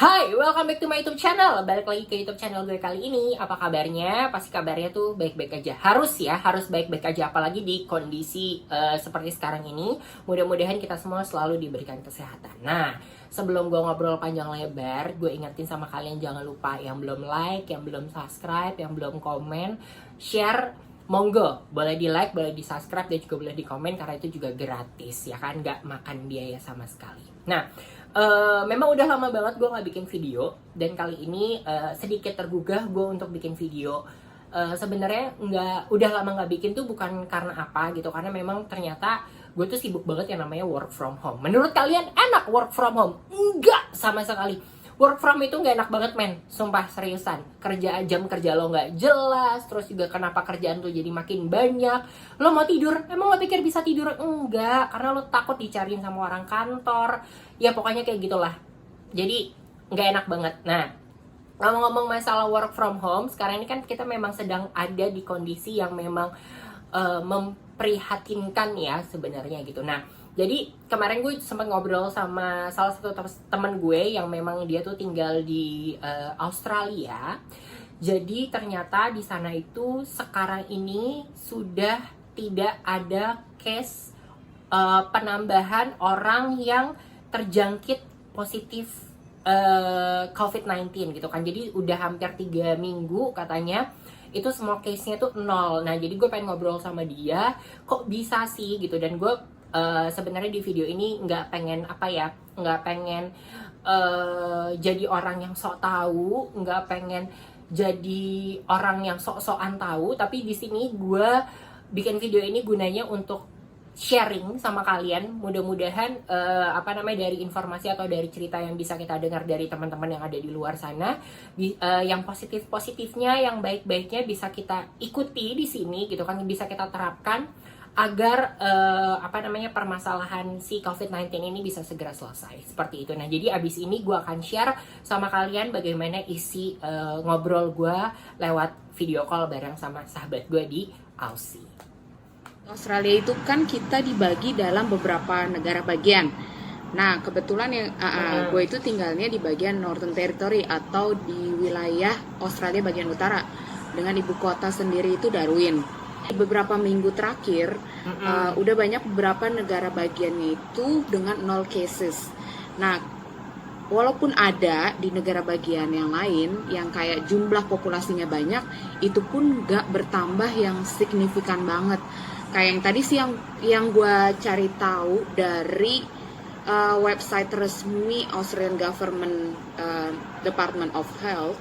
Hai, welcome back to my YouTube channel. Balik lagi ke YouTube channel gue kali ini. Apa kabarnya? Pasti kabarnya tuh baik-baik aja. Harus baik-baik aja. Apalagi di kondisi seperti sekarang ini. Mudah-mudahan kita semua selalu diberikan kesehatan. Nah, sebelum gue ngobrol panjang lebar, gue ingetin sama kalian jangan lupa yang belum like, yang belum subscribe, yang belum komen, share. Monggo, boleh di like, boleh di subscribe, dan juga boleh di komen karena itu juga gratis, ya kan? Nggak makan biaya sama sekali. Nah, memang udah lama banget gue nggak bikin video, dan kali ini sedikit tergugah gue untuk bikin video. Sebenarnya udah lama nggak bikin tuh bukan karena apa gitu, karena memang ternyata gue tuh sibuk banget yang namanya work from home. Menurut kalian enak work from home? Enggak sama sekali. Work from itu gak enak banget men, sumpah seriusan. Jam kerja lo gak jelas, terus juga kenapa kerjaan tuh jadi makin banyak. Lo mau tidur, emang lo pikir bisa tidur? Enggak, karena lo takut dicariin sama orang kantor. Ya pokoknya kayak gitulah. Jadi gak enak banget. Nah, ngomong-ngomong masalah work from home, sekarang ini kan kita memang sedang ada di kondisi yang memang memprihatinkan ya sebenarnya gitu. Nah, jadi kemarin gue sempat ngobrol sama salah satu teman gue yang memang dia tuh tinggal di Australia. Jadi ternyata di sana itu sekarang ini sudah tidak ada case penambahan orang yang terjangkit positif COVID-19 gitu kan. Jadi udah hampir 3 minggu katanya itu semua case-nya tuh 0. Nah jadi gue pengen ngobrol sama dia, kok bisa sih gitu. Dan gue sebenarnya di video ini nggak pengen jadi orang yang sok tahu, nggak pengen jadi orang yang sok-sokan tahu, tapi di sini gue bikin video ini gunanya untuk sharing sama kalian. Mudah-mudahan dari informasi atau dari cerita yang bisa kita dengar dari teman-teman yang ada di luar sana, yang positif-positifnya, yang baik-baiknya bisa kita ikuti di sini gitu kan, bisa kita terapkan agar permasalahan si COVID-19 ini bisa segera selesai seperti itu. Nah jadi abis ini gue akan share sama kalian bagaimana isi ngobrol gue lewat video call bareng sama sahabat gue di Aussie. Australia itu kan kita dibagi dalam beberapa negara bagian. Nah kebetulan gue itu tinggalnya di bagian Northern Territory atau di wilayah Australia bagian utara dengan ibu kota sendiri itu Darwin. Beberapa minggu terakhir udah banyak beberapa negara bagiannya itu dengan 0 cases. Nah walaupun ada di negara bagian yang lain yang kayak jumlah populasinya banyak, itu pun gak bertambah yang signifikan banget. Kayak yang tadi sih yang gue cari tahu dari website resmi Australian Government Department of Health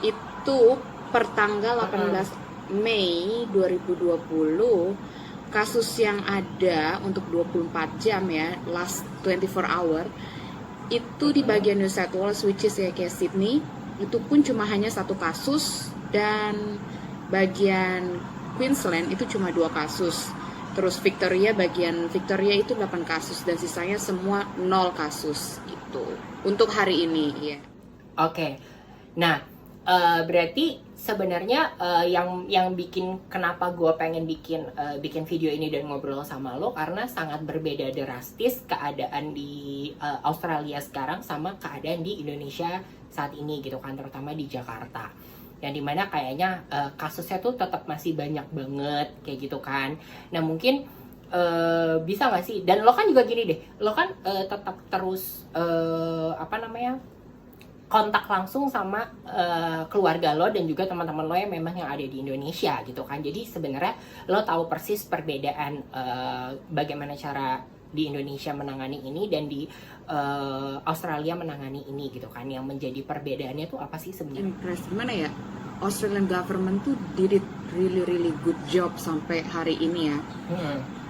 itu per tanggal 18 Mei 2020 kasus yang ada untuk 24 jam ya, last 24 hour itu di bagian New South Wales, which is ya kayak Sydney, itu pun cuma hanya 1 kasus, dan bagian Queensland itu cuma 2 kasus. Terus bagian Victoria itu 8 kasus, dan sisanya semua 0 kasus itu untuk hari ini ya. Oke. Nah, berarti sebenarnya yang bikin kenapa gue pengen bikin video ini dan ngobrol sama lo karena sangat berbeda drastis keadaan di Australia sekarang sama keadaan di Indonesia saat ini gitu kan, terutama di Jakarta. Yang dimana kayaknya kasusnya tuh tetap masih banyak banget kayak gitu kan. Nah mungkin bisa nggak sih? Dan lo kan juga gini deh, lo kan tetap terus kontak langsung sama keluarga lo dan juga teman-teman lo yang memang yang ada di Indonesia gitu kan. Jadi sebenarnya lo tahu persis perbedaan bagaimana cara di Indonesia menangani ini dan di Australia menangani ini gitu kan. Yang menjadi perbedaannya tuh apa sih sebenarnya? Gimana ya? Australian government tuh did it really good job sampai hari ini ya.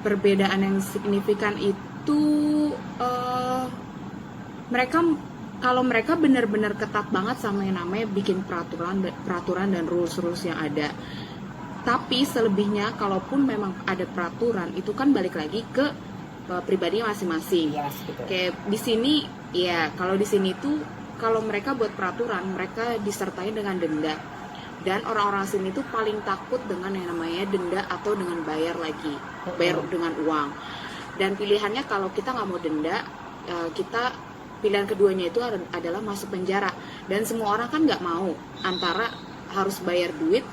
Perbedaan yang signifikan itu kalau mereka benar-benar ketat banget sama yang namanya bikin peraturan dan rules yang ada. Tapi selebihnya kalaupun memang ada peraturan itu kan balik lagi ke pribadi masing-masing. Yes, kayak di sini ya, kalau di sini tuh kalau mereka buat peraturan mereka disertai dengan denda, dan orang-orang sini tuh paling takut dengan yang namanya denda atau dengan bayar dengan uang. Dan pilihannya kalau kita nggak mau denda, kita pilihan keduanya itu adalah masuk penjara. Dan semua orang kan nggak mau antara harus bayar duit,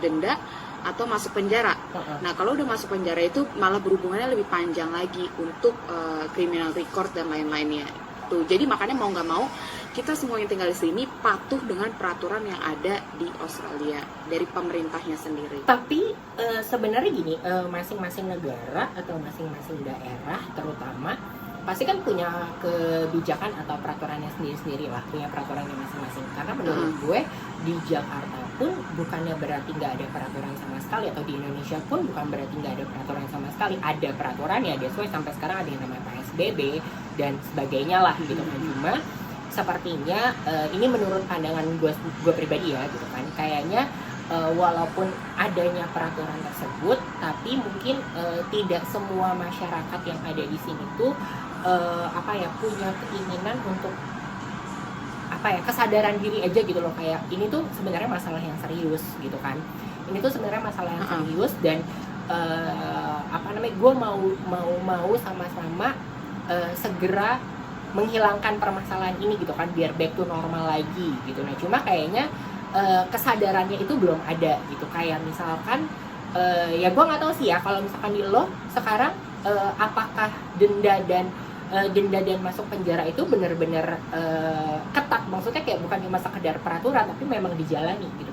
denda, atau masuk penjara. Nah, kalau udah masuk penjara itu malah berhubungannya lebih panjang lagi untuk criminal record dan lain-lainnya. Tuh, jadi makanya mau nggak mau kita semua yang tinggal di sini patuh dengan peraturan yang ada di Australia dari pemerintahnya sendiri. Tapi sebenarnya gini, masing-masing negara atau masing-masing daerah terutama pasti kan punya kebijakan atau peraturannya sendiri-sendiri lah, punya peraturannya masing-masing. Karena menurut gue di Jakarta pun bukannya berarti nggak ada peraturan sama sekali, atau di Indonesia pun bukan berarti nggak ada peraturan sama sekali. Ada peraturannya, that's why sampai sekarang ada yang namanya PSBB dan sebagainya lah gitu kan. Cuma sepertinya ini menurut pandangan gue pribadi ya gitu kan, kayaknya walaupun adanya peraturan tersebut, tapi mungkin tidak semua masyarakat yang ada di sini tuh punya keinginan untuk kesadaran diri aja gitu loh, kayak ini tuh sebenarnya masalah yang serius gitu kan, ini tuh sebenarnya masalah yang serius dan gue mau sama-sama segera menghilangkan permasalahan ini gitu kan, biar back to normal lagi gitu. Nah cuma kayaknya kesadarannya itu belum ada gitu, kayak misalkan ya gue nggak tahu sih ya kalau misalkan di lo sekarang apakah denda dan masuk penjara itu benar-benar ketat, maksudnya kayak bukan cuma sekedar peraturan tapi memang dijalani gitu.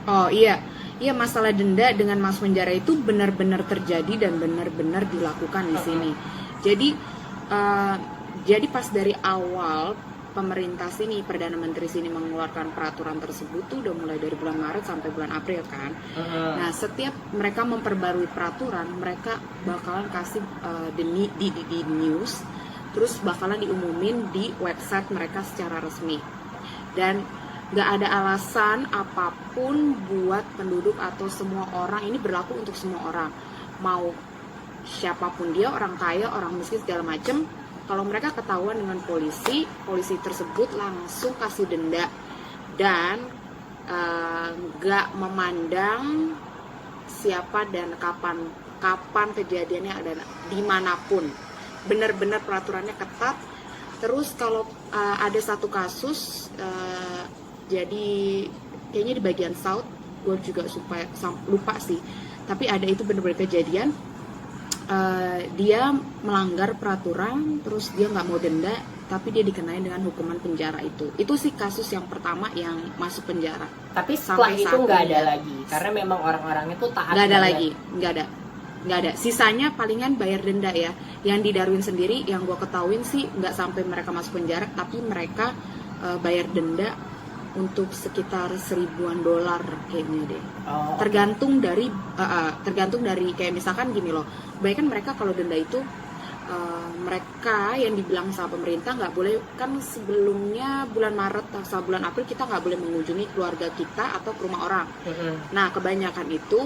Oh iya, masalah denda dengan masuk penjara itu benar-benar terjadi dan benar-benar dilakukan di sini. Jadi pas dari awal pemerintah sini, Perdana Menteri sini mengeluarkan peraturan tersebut tuh udah mulai dari bulan Maret sampai bulan April kan. Nah setiap mereka memperbarui peraturan, mereka bakalan kasih di news, terus bakalan diumumin di website mereka secara resmi. Dan nggak ada alasan apapun buat penduduk atau semua orang, ini berlaku untuk semua orang, mau siapapun dia, orang kaya, orang miskin segala macem. Kalau mereka ketahuan dengan polisi tersebut langsung kasih denda dan nggak memandang siapa dan kapan kejadiannya ada dimanapun. Benar-benar peraturannya ketat. Terus kalau ada satu kasus, jadi kayaknya di bagian South, gue juga lupa sih. Tapi ada itu benar-benar kejadian. Dia melanggar peraturan, terus dia nggak mau denda, tapi dia dikenain dengan hukuman penjara itu sih kasus yang pertama yang masuk penjara. Tapi setelah itu nggak ada lagi, karena memang orang-orangnya tuh taat. Nggak ada lagi, nggak ada. Sisanya palingan bayar denda ya. Yang di Darwin sendiri, yang gue ketahuin sih nggak sampai mereka masuk penjara, tapi mereka bayar denda untuk sekitar $1,000 kayaknya deh. Tergantung dari kayak misalkan gini loh, bahkan mereka kalau denda itu mereka yang dibilang sama pemerintah nggak boleh, kan sebelumnya bulan Maret atau bulan April kita nggak boleh mengunjungi keluarga kita atau ke rumah orang. Nah kebanyakan itu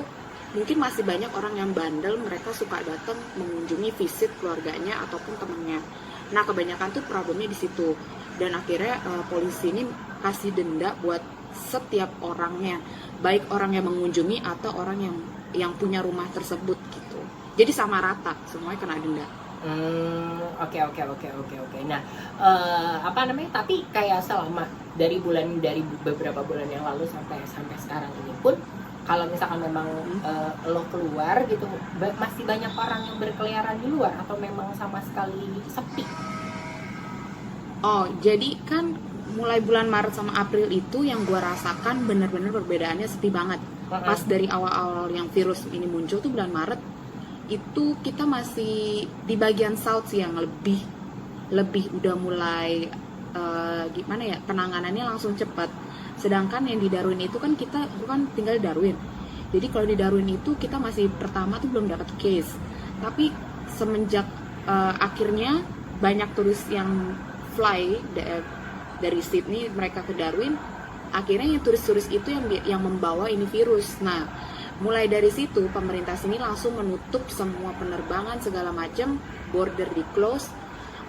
mungkin masih banyak orang yang bandel, mereka suka datang mengunjungi visit keluarganya ataupun temannya. Nah kebanyakan tuh problemnya di situ, dan akhirnya polisi ini kasih denda buat setiap orangnya, baik orang yang mengunjungi atau orang yang punya rumah tersebut gitu. Jadi sama rata, semuanya kena denda. Oke. Nah, tapi kayak selama dari beberapa bulan yang lalu sampai sekarang ini pun, kalau misalkan memang lo keluar gitu, masih banyak orang yang berkeliaran di luar atau memang sama sekali sepi? Oh, jadi kan mulai bulan Maret sama April itu yang gue rasakan bener-bener perbedaannya sepi banget. Pas dari awal-awal yang virus ini muncul tuh bulan Maret, itu kita masih di bagian South sih yang lebih udah mulai penanganannya langsung cepat. Sedangkan yang di Darwin itu kan kita bukan tinggal di Darwin. Jadi kalau di Darwin itu kita masih pertama tuh belum dapat case. Tapi semenjak akhirnya banyak turis yang fly dari Sydney mereka ke Darwin, akhirnya yang turis-turis itu yang membawa ini virus. Nah, mulai dari situ pemerintah sini langsung menutup semua penerbangan segala macam, border di close.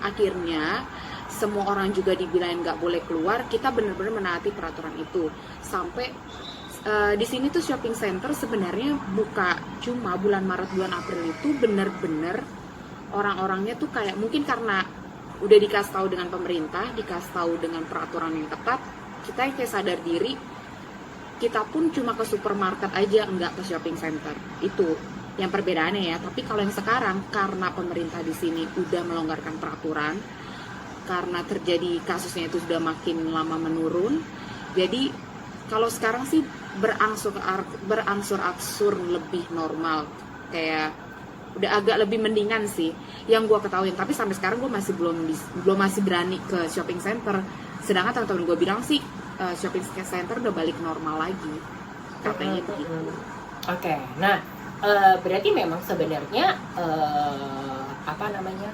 Akhirnya semua orang juga dibilangin nggak boleh keluar. Kita benar-benar menaati peraturan itu. Sampai di sini tuh shopping center sebenarnya buka cuma bulan Maret bulan April itu benar-benar orang-orangnya tuh kayak mungkin karena udah dikasih tahu dengan pemerintah, dikasih tahu dengan peraturan yang ketat, kita yang kayak sadar diri, kita pun cuma ke supermarket aja, nggak ke shopping center. Itu yang perbedaannya ya. Tapi kalau yang sekarang, karena pemerintah di sini udah melonggarkan peraturan, karena terjadi kasusnya itu sudah makin lama menurun, jadi kalau sekarang sih berangsur-angsur lebih normal, kayak udah agak lebih mendingan sih yang gue ketahui. Tapi sampai sekarang gue masih belum masih berani ke shopping center, sedangkan teman-teman gue bilang sih shopping center udah balik normal lagi katanya begitu. Oke, nah berarti memang sebenarnya apa namanya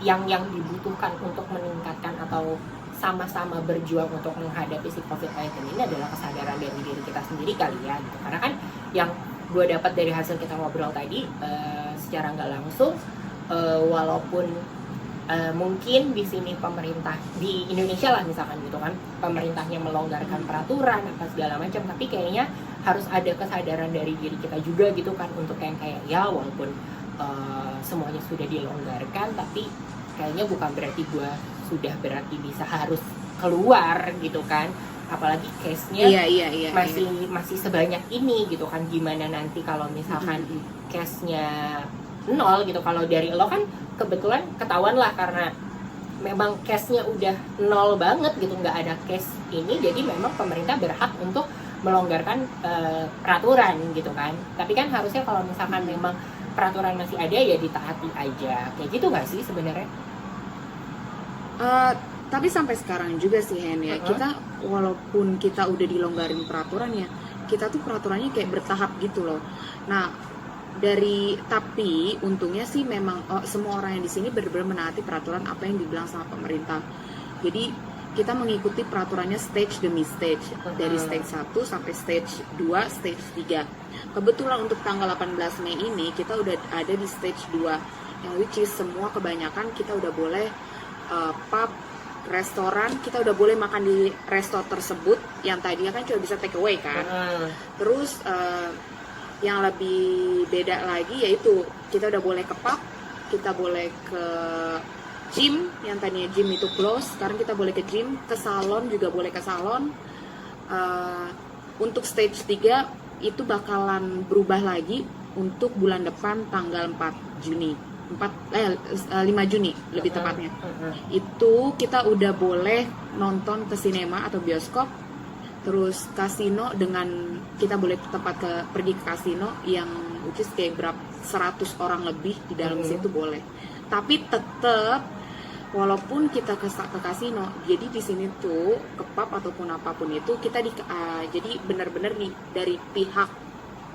yang dibutuhkan untuk meningkatkan atau sama-sama berjuang untuk menghadapi si COVID-19 ini adalah kesadaran dari diri kita sendiri kali ya gitu. Karena kan yang gue dapat dari hasil kita ngobrol tadi secara nggak langsung walaupun mungkin di sini pemerintah di Indonesia lah misalkan gitu kan, pemerintahnya melonggarkan peraturan apa segala macam, tapi kayaknya harus ada kesadaran dari diri kita juga gitu kan untuk yang kayak ya walaupun semuanya sudah dilonggarkan tapi kayaknya bukan berarti gue sudah berarti bisa harus keluar gitu kan, apalagi case-nya masih sebanyak ini gitu kan. Gimana nanti kalau misalkan case-nya 0 gitu, kalau dari lo kan kebetulan ketahuan lah karena memang case-nya udah 0 banget gitu, nggak ada case ini, jadi memang pemerintah berhak untuk melonggarkan peraturan gitu kan. Tapi kan harusnya kalau misalkan memang peraturan masih ada ya ditaati aja, kayak gitu nggak sih sebenarnya? Tapi sampai sekarang juga sih Hen ya, kita walaupun kita udah dilonggarin peraturannya, kita tuh peraturannya kayak bertahap gitu loh. Nah tapi untungnya sih memang semua orang yang di sini benar-benar menaati peraturan apa yang dibilang sama pemerintah. Jadi kita mengikuti peraturannya stage demi stage, dari stage 1 sampai stage 2, stage 3. Kebetulan untuk tanggal 18 Mei ini kita udah ada di stage 2, yang which is semua kebanyakan kita udah boleh pub, restoran, kita udah boleh makan di restoran tersebut yang tadinya kan cuma bisa take away kan. Terus yang lebih beda lagi yaitu kita udah boleh ke pub, kita boleh ke gym, yang tadinya gym itu close, sekarang kita boleh ke gym, ke salon juga boleh ke salon. Untuk stage 3 itu bakalan berubah lagi untuk bulan depan tanggal 4 Juni. 5 Juni lebih tepatnya. Itu kita udah boleh nonton ke sinema atau bioskop, terus kasino dengan kita boleh pergi ke kasino yang which is kayak berapa 100 orang lebih di dalam situ boleh. Tapi tetap walaupun kita ke kasino, jadi di sini tuh ke pub ataupun apapun itu kita jadi benar-benar nih dari pihak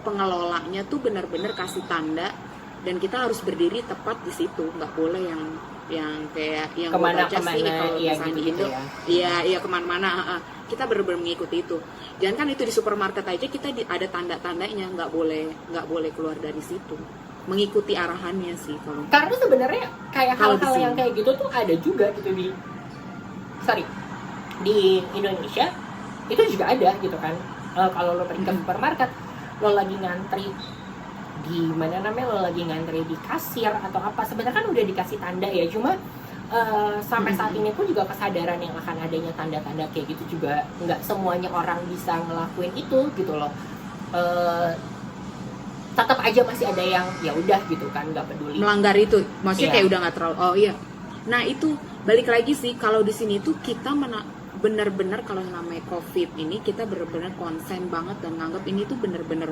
pengelolanya tuh benar-benar kasih tanda dan kita harus berdiri tepat di situ, nggak boleh yang kayak yang kemana-mana sih kalau iya, misalnya gitu, Indo iya kemana-mana kita benar-benar mengikuti itu. Jangan kan itu di supermarket aja kita ada tanda-tandanya nggak boleh keluar dari situ, mengikuti arahannya sih kalau. Karena sebenarnya kayak hal-hal yang kayak gitu tuh ada juga gitu di Indonesia itu juga ada gitu kan. Kalau lo pergi ke supermarket, lo lagi ngantri di mana namanya, lo lagi ngantri di kasir atau apa, sebenarnya kan udah dikasih tanda ya, cuma sampai saat ini pun juga kesadaran yang akan adanya tanda-tanda kayak gitu juga nggak semuanya orang bisa ngelakuin itu gitu loh. Tetap aja masih ada yang ya udah gitu kan nggak peduli melanggar itu, maksudnya kayak udah nggak terlalu nah itu balik lagi sih kalau di sini tuh kita benar-benar kalau namanya COVID ini kita benar-benar konsen banget dan nganggap ini tuh benar-benar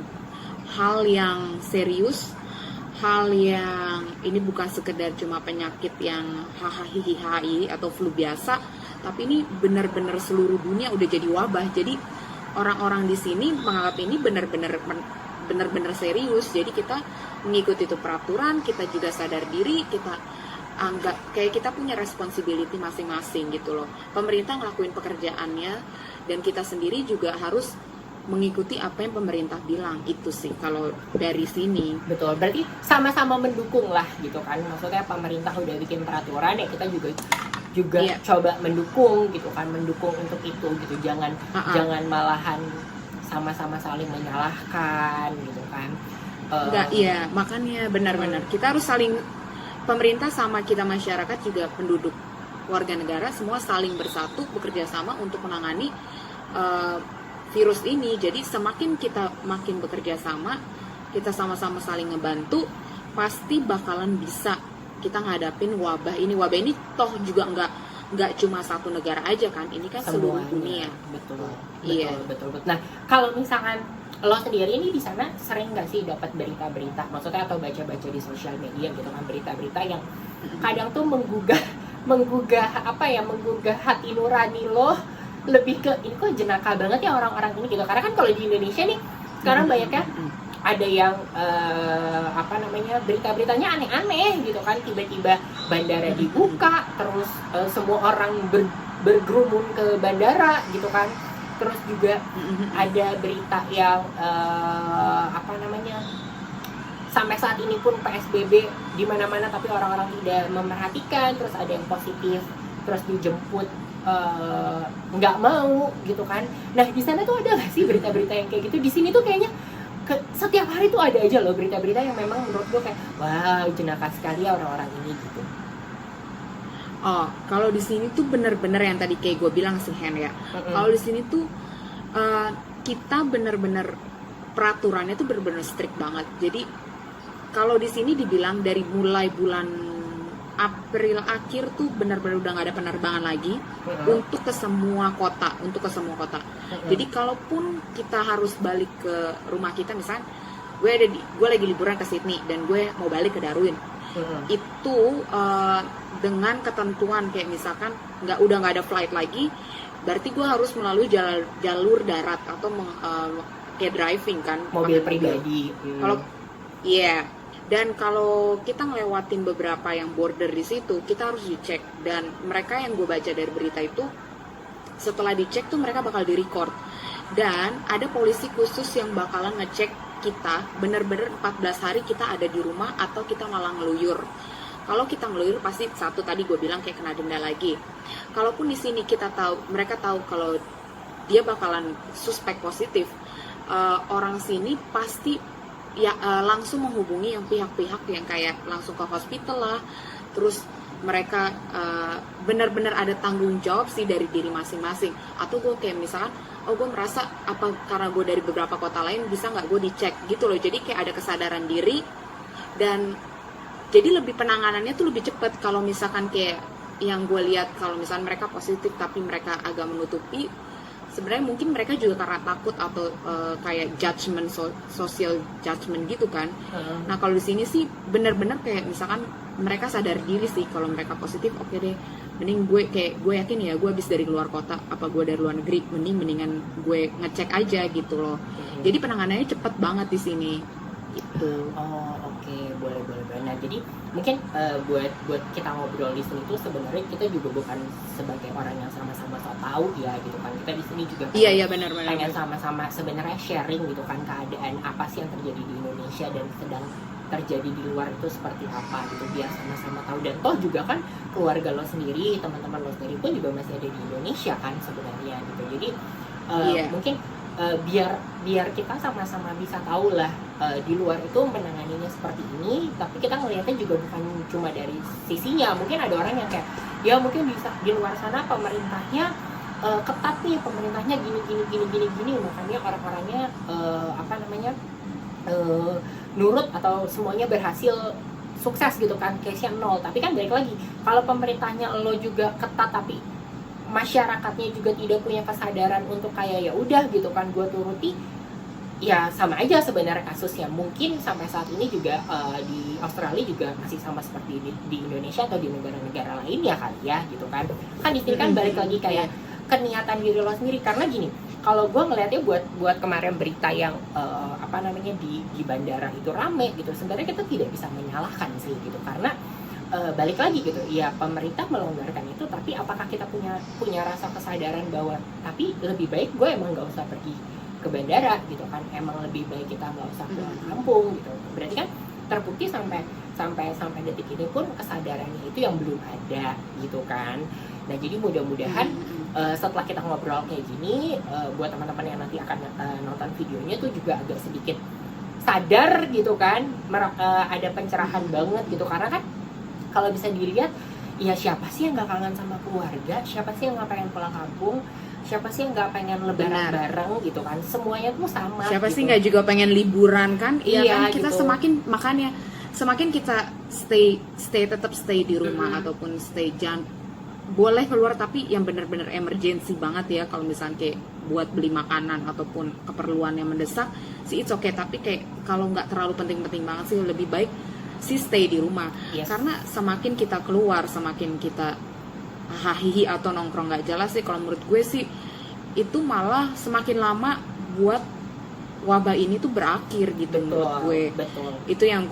hal yang serius, hal yang ini bukan sekedar cuma penyakit yang hahaha atau flu biasa, tapi ini benar-benar seluruh dunia udah jadi wabah. Jadi orang-orang di sini menganggap ini benar-benar serius. Jadi kita mengikuti itu peraturan, kita juga sadar diri, kita anggap kayak kita punya responsibility masing-masing gitu loh. Pemerintah ngelakuin pekerjaannya dan kita sendiri juga harus mengikuti apa yang pemerintah bilang. Itu sih kalau dari sini. Betul, berarti sama-sama mendukung lah gitu kan. Maksudnya pemerintah udah bikin peraturan ya kita juga coba mendukung gitu kan, mendukung untuk itu gitu. Jangan malahan sama-sama saling menyalahkan gitu kan. Enggak, makanya benar-benar kita harus saling, pemerintah sama kita masyarakat juga penduduk warga negara semua saling bersatu bekerja sama untuk menangani virus ini. Jadi semakin kita makin bekerja sama, kita sama-sama saling ngebantu, pasti bakalan bisa kita ngadapin wabah ini. Wabah ini toh juga nggak cuma satu negara aja kan, ini kan seluruh dunia. Betul. Iya. Betul. Nah, kalau misalkan lo sendiri ini di sana sering nggak sih dapat berita-berita, maksudnya atau baca-baca di sosial media gitu kan, berita-berita yang kadang tuh menggugah hati nurani lo, lebih ke ini kok jenaka banget ya orang-orang ini gitu. Karena kan kalau di Indonesia nih sekarang banyak ya ada yang berita-beritanya aneh-aneh gitu kan, tiba-tiba bandara dibuka terus semua orang bergerumun ke bandara gitu kan. Terus juga ada berita yang sampai saat ini pun PSBB di mana-mana tapi orang-orang tidak memperhatikan, terus ada yang positif terus dijemput nggak mau gitu kan. Nah di sana tuh ada nggak sih berita-berita yang kayak gitu? Di sini tuh kayaknya setiap hari tuh ada aja loh berita-berita yang memang menurut gue kayak wow, jenaka sekali ya orang-orang ini gitu. Oh, kalau di sini tuh bener-bener yang tadi kayak gue bilang sih Hen ya. Kalau di sini tuh kita bener-bener peraturannya tuh bener-bener strict banget. Jadi kalau di sini dibilang dari mulai bulan April akhir tuh benar-benar udah nggak ada penerbangan lagi untuk ke semua kota, Jadi kalaupun kita harus balik ke rumah kita, misalnya gue lagi liburan ke Sydney dan gue mau balik ke Darwin, itu dengan ketentuan kayak misalkan udah nggak ada flight lagi, berarti gue harus melalui jalur darat atau kayak driving kan, mobil pribadi. Kalau dan kalau kita ngelewatin beberapa yang border di situ, kita harus dicek. Dan mereka yang gue baca dari berita itu, setelah dicek tuh mereka bakal direcord. Dan ada polisi khusus yang bakalan ngecek kita, bener-bener 14 hari kita ada di rumah atau kita malah ngeluyur. Kalau kita ngeluyur pasti satu tadi gue bilang kayak kena denda lagi. Kalaupun di sini mereka tahu kalau dia bakalan suspek positif, orang sini pasti langsung menghubungi yang pihak-pihak yang kayak langsung ke hospital lah. Terus mereka benar-benar ada tanggung jawab sih dari diri masing-masing. Atau gue kayak misalkan, gue merasa apa karena gue dari beberapa kota lain bisa nggak gue dicek gitu loh. Jadi kayak ada kesadaran diri dan jadi lebih penanganannya tuh lebih cepat. Kalau misalkan kayak yang gue lihat kalau misalkan mereka positif tapi mereka agak menutupi, sebenarnya mungkin mereka juga karena takut atau kayak judgment, social judgment gitu kan. Nah kalau di sini sih benar-benar kayak misalkan mereka sadar diri sih kalau mereka positif, oke deh, mending gue yakin ya gue habis dari luar kota, apa gue dari luar negeri, mendingan gue ngecek aja gitu loh. Jadi penanganannya cepet banget di sini. Gitu. Oh oke, boleh. Nah jadi mungkin buat kita ngobrol di sini tuh sebenarnya kita juga bukan sebagai orang yang sama-sama so tahu ya gitu kan. Kita di sini juga iya benar. pengen sama-sama sebenarnya sharing gitu kan keadaan apa sih yang terjadi di Indonesia dan sedang terjadi di luar itu seperti apa gitu, biar sama-sama tahu. Dan toh juga kan keluarga lo sendiri, teman-teman lo sendiri pun juga masih ada di Indonesia kan sebenarnya gitu. Jadi mungkin biar kita sama-sama bisa tahu lah di luar itu menanganinya seperti ini, tapi kita ngelihatnya juga bukan cuma dari sisinya. Mungkin ada orang yang kayak ya mungkin bisa di luar sana pemerintahnya ketat nih, pemerintahnya gini, makanya orang-orangnya nurut atau semuanya berhasil sukses gitu kan, case-nya nol. Tapi kan balik lagi, kalau pemerintahnya lo juga ketat tapi masyarakatnya juga tidak punya kesadaran untuk kayak ya udah gitu kan gue turuti, ya sama aja sebenarnya kasusnya. Mungkin sampai saat ini juga di Australia juga masih sama seperti di Indonesia atau di negara-negara lain ya kali ya gitu kan. Kan di sini kan balik lagi kayak keniatan diri lo sendiri. Karena gini, kalau gue ngelihatnya buat kemarin berita yang di bandara itu rame gitu, sebenarnya kita tidak bisa menyalahkan sih gitu, karena balik lagi gitu, ya pemerintah melonggarkan itu, tapi apakah kita punya rasa kesadaran bahwa tapi lebih baik gue emang nggak usah pergi ke bandara gitu kan, emang lebih baik kita nggak usah ke kampung gitu. Berarti kan terbukti sampai detik ini pun kesadarannya itu yang belum ada gitu kan. Nah jadi mudah-mudahan setelah kita ngobrol kayak gini, buat teman-teman yang nanti akan nonton videonya tuh juga agak sedikit sadar gitu kan, ada pencerahan banget gitu. Karena kan kalau bisa dilihat ya siapa sih yang nggak kangen sama keluarga, siapa sih yang nggak pengen pulang kampung, siapa sih yang nggak pengen lebaran Benar. bareng gitu kan, semuanya tuh sama. Siapa gitu. sih nggak juga pengen liburan kan? Iya Iya, kan, kita gitu. semakin kita tetap stay di rumah ataupun stay, jangan boleh keluar tapi yang benar-benar emergency banget ya. Kalau misalnya kayak buat beli makanan ataupun keperluan yang mendesak sih it's okay, tapi kayak kalau nggak terlalu penting-penting banget sih lebih baik sih stay di rumah. Yes. Karena semakin kita keluar, semakin kita hahihi atau nongkrong nggak jelas sih, kalau menurut gue sih itu malah semakin lama buat wabah ini tuh berakhir gitu. Betul, menurut gue. betul. Itu yang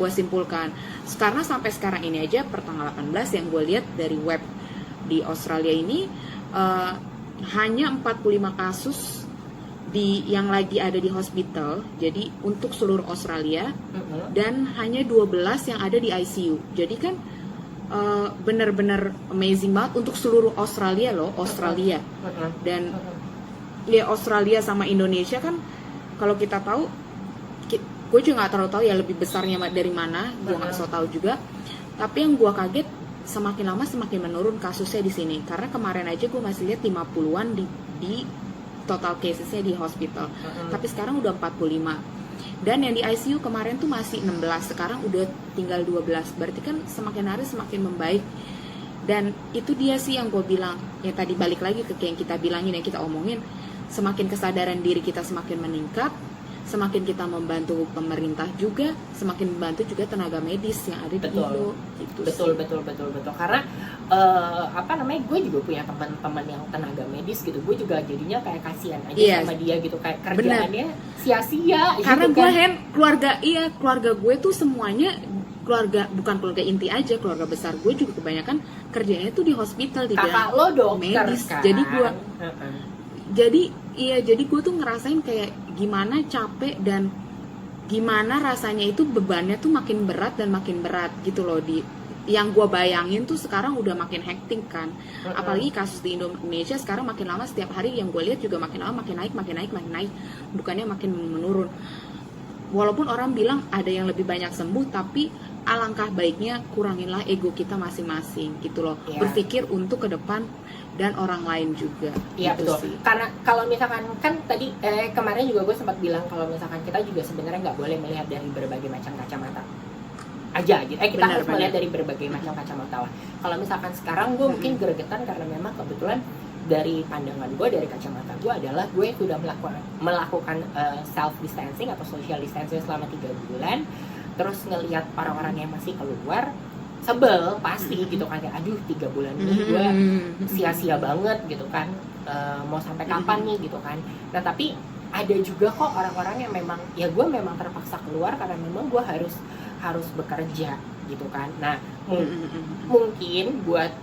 gue simpulkan. Karena sampai sekarang ini aja per tanggal 18 yang gue lihat dari web di Australia ini hanya 45 kasus yang lagi ada di hospital. Jadi untuk seluruh Australia dan hanya 12 yang ada di ICU. Jadi kan benar-benar amazing banget untuk seluruh Australia loh, Australia. Dan ya Australia sama Indonesia kan kalau kita tahu, gue juga nggak terlalu tahu ya lebih besarnya dari mana, gue nggak so tahu juga. Tapi yang gue kaget semakin lama semakin menurun kasusnya di sini. Karena kemarin aja gue masih lihat 50-an di total casesnya di hospital. Tapi sekarang udah 45. Dan yang di ICU kemarin tuh masih 16, sekarang udah tinggal 12. Berarti kan semakin hari semakin membaik. Dan itu dia sih yang gue bilang, ya tadi balik lagi ke yang kita bilangin, yang kita omongin, semakin kesadaran diri kita semakin meningkat, semakin kita membantu pemerintah juga, semakin membantu juga tenaga medis yang ada di Indo. Gitu betul, sih. betul. Karena gue juga punya teman-teman yang tenaga medis gitu. Gue juga jadinya kayak kasihan aja sama dia gitu, kayak kerjaannya sia-sia. Karena gitu gue kan. keluarga gue tuh semuanya bukan keluarga inti aja, keluarga besar gue juga kebanyakan kerjanya tuh di hospital, di Kakak lo dokter medis. kan. Jadi gue tuh ngerasain kayak gimana capek dan gimana rasanya itu bebannya tuh makin berat dan makin berat gitu loh. Yang gue bayangin tuh sekarang udah makin hektik kan. Apalagi kasus di Indonesia sekarang makin lama, setiap hari yang gue lihat juga makin lama makin naik, bukannya makin menurun. Walaupun orang bilang ada yang lebih banyak sembuh, tapi alangkah baiknya kuranginlah ego kita masing-masing gitu loh. Berpikir untuk ke depan dan orang lain juga. Iya gitu betul. sih. Karena kalau misalkan kan tadi kemarin juga gue sempat bilang kalau misalkan kita juga sebenarnya nggak boleh melihat dari berbagai macam kacamata aja gitu. Kita harus melihat dari berbagai macam kacamata lah. Kalau misalkan sekarang gue mungkin gregetan karena memang kebetulan dari pandangan gue, dari kacamata gue adalah gue sudah melakukan self distancing atau social distancing selama 3 bulan. Terus ngelihat orang-orang yang masih keluar, sebel pasti gitu kan, kayak aduh 3 bulan ini gue sia-sia banget gitu kan, mau sampai kapan nih gitu kan. Nah tapi ada juga kok orang-orang yang memang ya gue memang terpaksa keluar karena memang gue harus bekerja gitu kan. Nah mungkin buat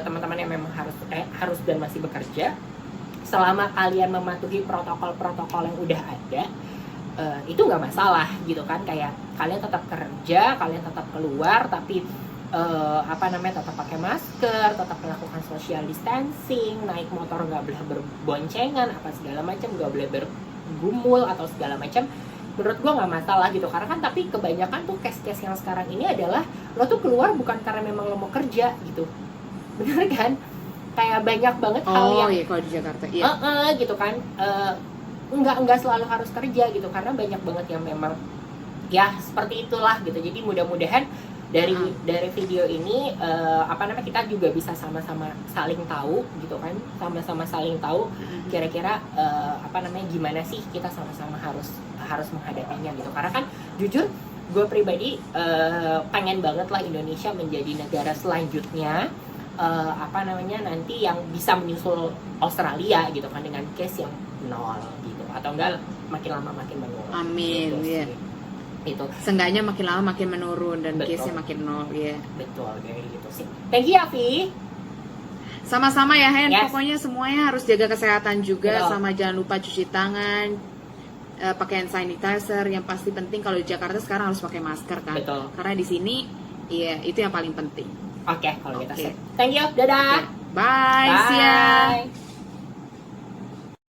teman-teman yang memang harus dan masih bekerja, selama kalian mematuhi protokol-protokol yang udah ada, itu nggak masalah gitu kan. Kayak kalian tetap kerja, kalian tetap keluar, tapi tetap pakai masker, tetap melakukan social distancing, naik motor nggak boleh berboncengan, apa segala macam, nggak boleh bergumul atau segala macam. Menurut gue nggak masalah gitu. Karena kan tapi kebanyakan tuh case-case yang sekarang ini adalah lo tuh keluar bukan karena memang lo mau kerja gitu, bener kan? Kayak banyak banget hal yang iya, kalau di Jakarta gitu kan, nggak selalu harus kerja gitu, karena banyak banget yang memang ya seperti itulah gitu. Jadi mudah-mudahan dari video ini kita juga bisa sama-sama saling tahu gitu kan, sama-sama saling tahu kira-kira gimana sih kita sama-sama harus menghadapinya gitu. Karena kan jujur gue pribadi pengen banget lah Indonesia menjadi negara selanjutnya nanti yang bisa menyusul Australia gitu kan, dengan case yang 0 gitu, atau enggak makin lama makin menurun. Amin, gitu ya. Itu Seenggaknya makin lama makin menurun dan Betul. case-nya makin 0 ya. betul kayak gitu sih. Thank you Afi. Sama-sama ya Hen, Yes. pokoknya semuanya harus jaga kesehatan juga. Betul. Sama jangan lupa cuci tangan, pakai hand sanitizer. Yang pasti penting kalau di Jakarta sekarang harus pakai masker kan. Betul. Karena di sini iya itu yang paling penting. Oke, kalau gitu Oke. sih. Thank you. Dadah. Bye. See ya. Bye.